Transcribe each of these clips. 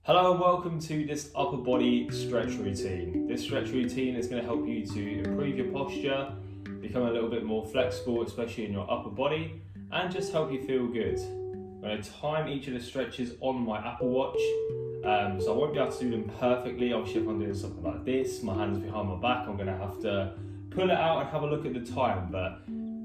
Hello and welcome to this upper body stretch routine. This stretch routine is going to help you to improve your posture, become a little bit more flexible, especially in your upper body, and just help you feel good. I'm going to time each of the stretches on my Apple Watch, so I won't be able to do them perfectly. Obviously, if I'm doing something like this, my hands behind my back, I'm going to have to pull it out and have a look at the time, but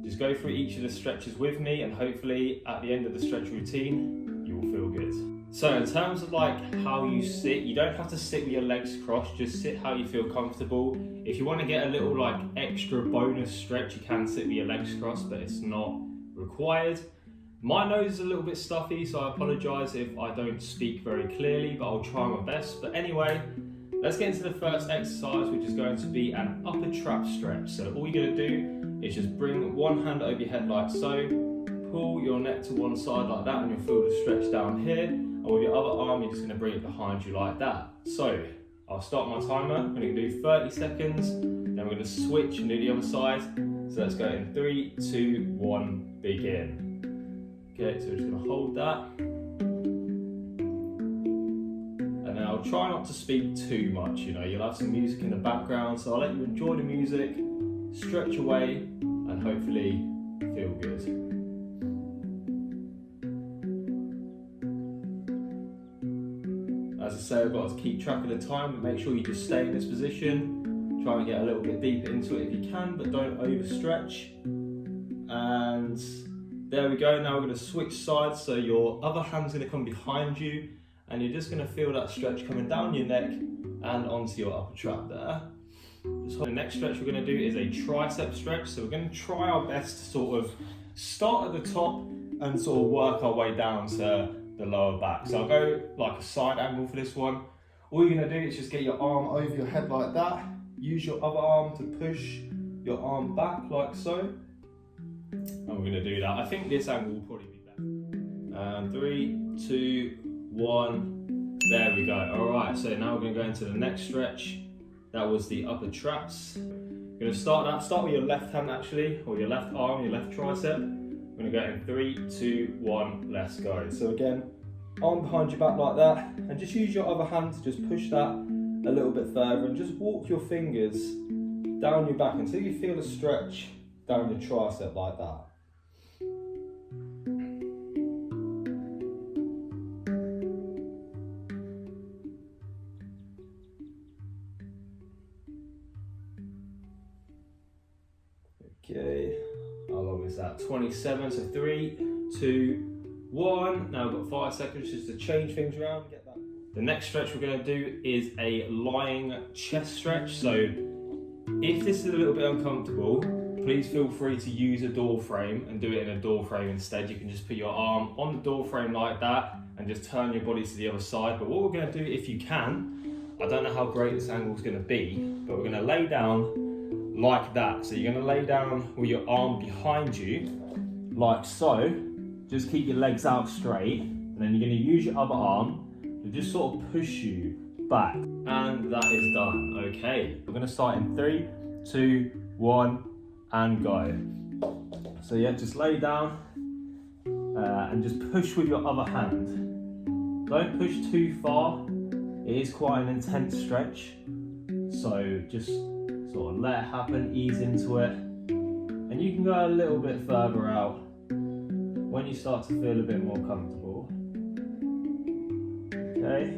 just go through each of the stretches with me, and hopefully at the end of the stretch routine, you will feel good. So in terms of like how you sit, you don't have to sit with your legs crossed, just sit how you feel comfortable. If you want to get a little like extra bonus stretch, you can sit with your legs crossed, but it's not required. My nose is a little bit stuffy, so I apologise if I don't speak very clearly, but I'll try my best. But anyway, let's get into the first exercise, which is going to be an upper trap stretch. So all you're going to do is just bring one hand over your head like so, pull your neck to one side like that, and you'll feel the stretch down here. And with your other arm, you're just going to bring it behind you like that. So I'll start my timer. I'm going to do 30 seconds. Then we're going to switch and do the other side. So let's go in 3, 2, 1, begin. Okay, so we're just going to hold that. And then I'll try not to speak too much. You know, you'll have some music in the background, so I'll let you enjoy the music, stretch away, and hopefully feel good. As I say, I've got to keep track of the time, but make sure you just stay in this position. Try and get a little bit deeper into it if you can, but don't overstretch. And there we go. Now we're going to switch sides, so your other hand's going to come behind you, and you're just going to feel that stretch coming down your neck and onto your upper trap there. So the next stretch we're going to do is a tricep stretch. So we're going to try our best to sort of start at the top and sort of work our way down to the lower back. So I'll go like a side angle for this one. All you're going to do is just get your arm over your head like that. Use your other arm to push your arm back like so. And we're going to do that. I think this angle will probably be better. And 3, 2, 1. There we go. Alright, so now we're going to go into the next stretch. That was the upper traps. We're going to start with your left hand actually, or your left arm, your left tricep. We're going to go in 3, 2, 1, let's go. So again, arm behind your back like that, and just use your other hand to just push that a little bit further, and just walk your fingers down your back until you feel a stretch down your tricep like that. Okay. How long is that? 27, so 3, 2, 1. Now we've got 5 seconds just to change things around. Get that. The next stretch we're going to do is a lying chest stretch. So if this is a little bit uncomfortable, please feel free to use a door frame and do it in a door frame instead. You can just put your arm on the door frame like that and just turn your body to the other side. But what we're going to do, if you can, I don't know how great this angle is going to be, but we're going to lay down like that. So you're going to lay down with your arm behind you like so. Just keep your legs out straight, and then you're going to use your other arm to just sort of push you back, and that is done. Okay, we're going to start in 3, 2, 1 and go. So yeah, just lay down and just push with your other hand. Don't push too far, it is quite an intense stretch, so just sort of let it happen, ease into it, and you can go a little bit further out when you start to feel a bit more comfortable. Okay,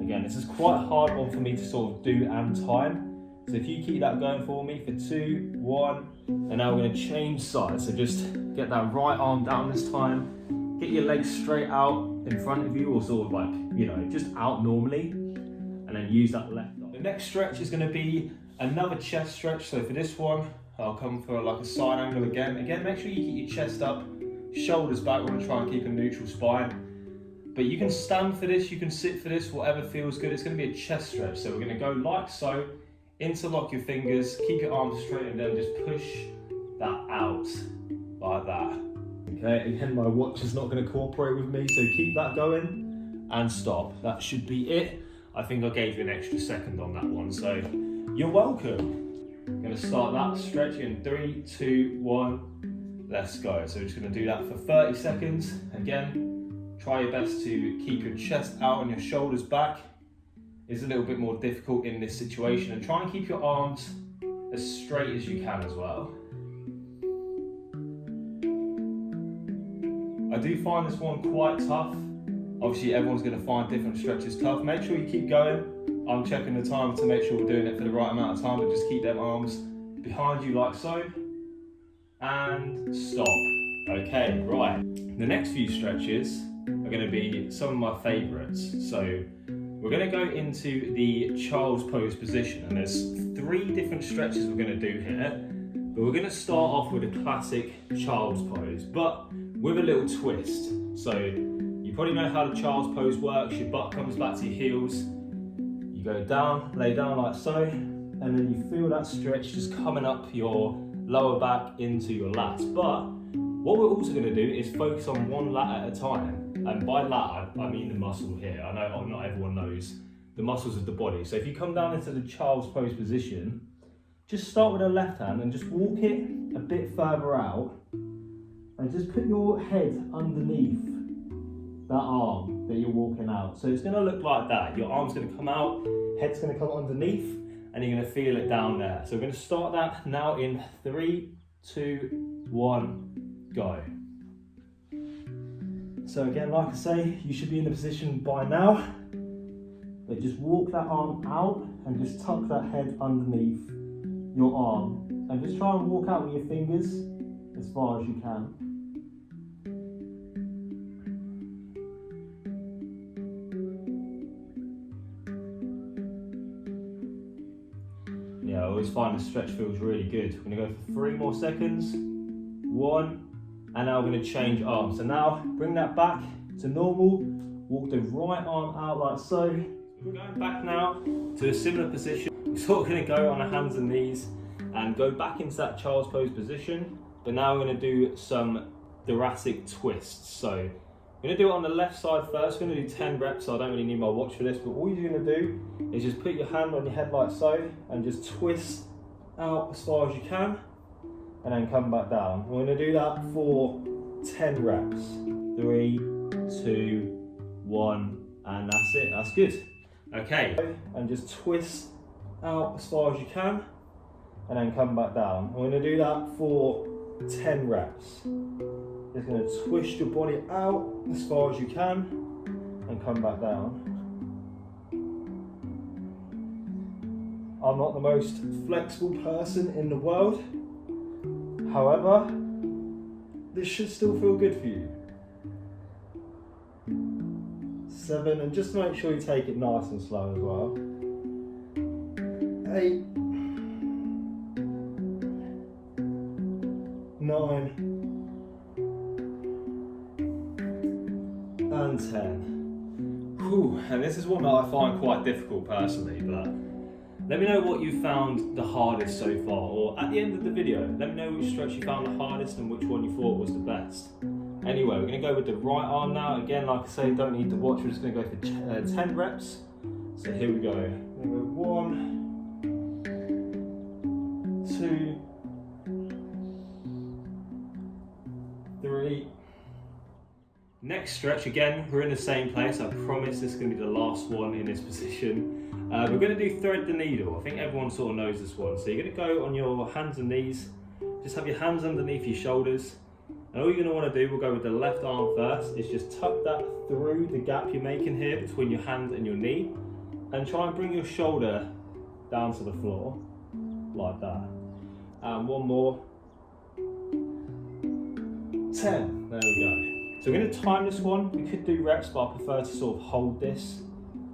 again, this is quite a hard one for me to sort of do and time, so if you keep that going for me for 2, 1, and now we're going to change sides. So just get that right arm down this time, get your legs straight out in front of you, or sort of like, you know, just out normally, and then use that left arm. The next stretch is going to be another chest stretch. So for this one, I'll come for like a side angle again. Again, make sure you keep your chest up, shoulders back. We're going to try and keep a neutral spine. But you can stand for this, you can sit for this, whatever feels good. It's going to be a chest stretch. So we're going to go like so, interlock your fingers, keep your arms straight, and then just push that out like that. Okay, again, my watch is not going to cooperate with me, so keep that going and stop. That should be it. I think I gave you an extra second on that one, so you're welcome. I'm going to start that stretch in 3, 2, 1, let's go. So we're just going to do that for 30 seconds. Again, Try your best to keep your chest out and your shoulders back. It's a little bit more difficult in this situation, and try and keep your arms as straight as you can as well. I do find this one quite tough. Obviously everyone's going to find different stretches tough. Make sure you keep going. I'm checking the time to make sure we're doing it for the right amount of time, but just keep them arms behind you like so. And stop. Okay, right. The next few stretches are going to be some of my favourites. So we're going to go into the child's pose position, and there's 3 different stretches we're going to do here. But we're going to start off with a classic child's pose, but with a little twist. So you probably know how the child's pose works. Your butt comes back to your heels. You go down, lay down like so, and then you feel that stretch just coming up your lower back into your lats. But what we're also going to do is focus on one lat at a time. And by lat, I mean the muscle here. I know not everyone knows the muscles of the body. So if you come down into the child's pose position, just start with the left hand and just walk it a bit further out. And just put your head underneath that arm that you're walking out. So it's going to look like that. Your arm's going to come out, head's going to come underneath, and you're going to feel it down there. So we're going to start that now in 3, 2, 1, go. So again, like I say, you should be in the position by now. But just walk that arm out and just tuck that head underneath your arm. And just try and walk out with your fingers as far as you can. Yeah, I always find the stretch feels really good. We're going to go for 3 more seconds. 1, and now we're going to change arms. So now bring that back to normal. Walk the right arm out like so. We're going back now to a similar position. We're sort of going to go on our hands and knees and go back into that child's pose position. But now we're going to do some thoracic twists. So we're going to do it on the left side first. We're going to do 10 reps, so I don't really need my watch for this, but all you're going to do is just put your hand on your head like so and just twist out as far as you can and then come back down. We're going to do that for 10 reps. 3, 2, 1, and that's it. That's good. Okay, and just twist out as far as you can and then come back down. We're going to do that for 10 reps. Just going to twist your body out as far as you can and come back down. I'm not the most flexible person in the world. However, this should still feel good for you. 7, and just make sure you take it nice and slow as well. 8, 9, and 10. Whew. And this is one that I find quite difficult personally, but let me know what you found the hardest so far, or at the end of the video, let me know which stretch you found the hardest and which one you thought was the best. Anyway, we're going to go with the right arm now. Again, like I say, don't need to watch, we're just going to go for 10 reps. So here we go. We're going to go 1, 2, 3. Next stretch, again, we're in the same place. I promise this is going to be the last one in this position. We're going to do thread the needle. I think everyone sort of knows this one. So you're going to go on your hands and knees. Just have your hands underneath your shoulders. And all you're going to want to do, we'll go with the left arm first, is just tuck that through the gap you're making here between your hand and your knee. And try and bring your shoulder down to the floor, like that. And one more. 10, there we go. So we're going to time this one. We could do reps, but I prefer to sort of hold this.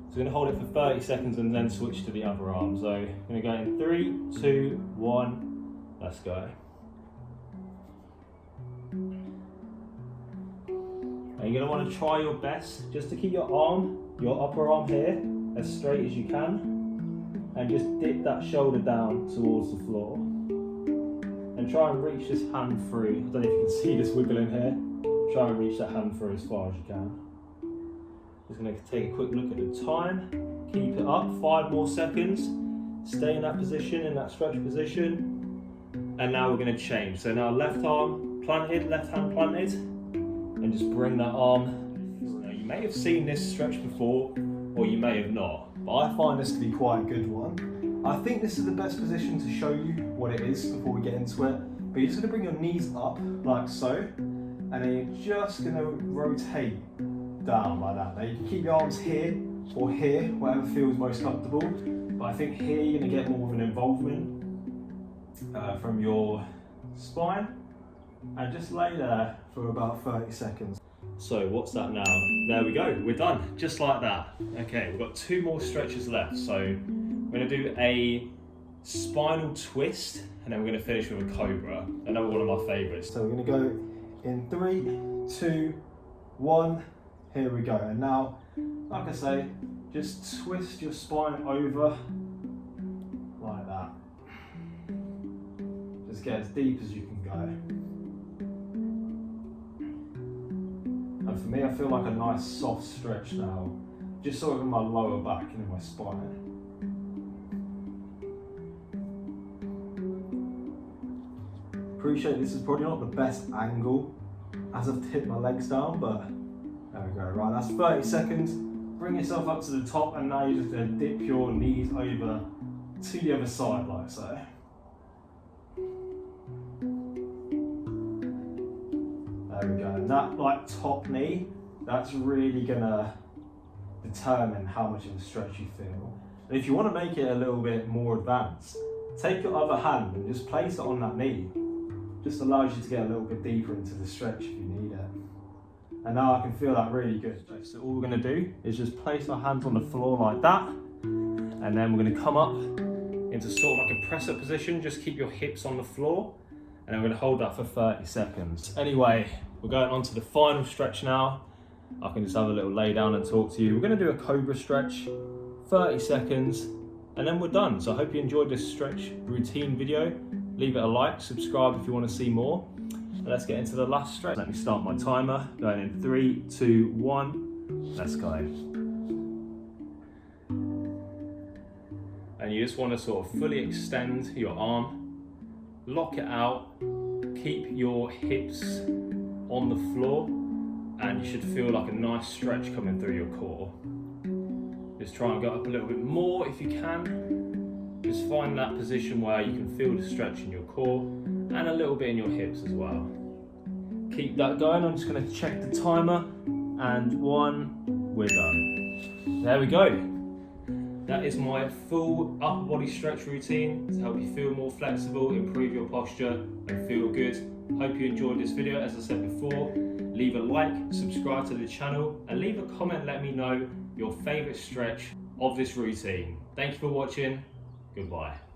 So we're going to hold it for 30 seconds and then switch to the other arm. So I'm going to go in 3, 2, 1, let's go. And you're going to want to try your best just to keep your arm, your upper arm here, as straight as you can. And just dip that shoulder down towards the floor. And try and reach this hand through. I don't know if you can see this wiggling here. Try and reach that hand through as far as you can. Just going to take a quick look at the time. Keep it up, 5 more seconds. Stay in that position, in that stretch position. And now we're going to change. So now left arm planted, left hand planted. And just bring that arm may have seen this stretch before, or you may have not, but I find this to be quite a good one. I think this is the best position to show you what it is before we get into it. But you're just going to bring your knees up like so, and then you're just going to rotate down like that. Now you can keep your arms here or here, whatever feels most comfortable. But I think here you're going to get more of an involvement from your spine, and just lay there for about 30 seconds. So what's that now? There we go, we're done, just like that. Okay, we've got 2 more stretches left. So we're going to do a spinal twist, and then we're going to finish with a Cobra, another one of my favourites. So we're going to go in 3, 2, 1, here we go. And now, like I say, just twist your spine over like that. Just get as deep as you can go. And for me, I feel like a nice soft stretch now, just sort of in my lower back and in my spine. Appreciate this is probably not the best angle as I've tipped my legs down, but there we go. Right, that's 30 seconds. Bring yourself up to the top, and now you're just going to dip your knees over to the other side like so. There we go. And that like top knee, that's really going to determine how much of a stretch you feel. And if you want to make it a little bit more advanced, take your other hand and just place it on that knee. Just allows you to get a little bit deeper into the stretch if you need it. And now I can feel that really good. So all we're going to do is just place our hands on the floor like that, and then we're going to come up into sort of like a press-up position. Just keep your hips on the floor, and then we're going to hold that for 30 seconds. Anyway, we're going on to the final stretch now. I can just have a little lay down and talk to you. We're going to do a Cobra stretch, 30 seconds, and then we're done. So I hope you enjoyed this stretch routine video. Leave it a like, subscribe if you want to see more. And let's get into the last stretch. Let me start my timer. Going in 3, 2, 1. Let's go. And you just want to sort of fully extend your arm, lock it out, keep your hips on the floor, and you should feel like a nice stretch coming through your core. Just try and go up a little bit more if you can. Just find that position where you can feel the stretch in your core and a little bit in your hips as well. Keep that going. I'm just going to check the timer, and 1, we're done. There we go. That is my full upper body stretch routine to help you feel more flexible, improve your posture and feel good. Hope you enjoyed this video. As I said before, leave a like, subscribe to the channel, and leave a comment. Let me know your favourite stretch of this routine. Thank you for watching. Goodbye.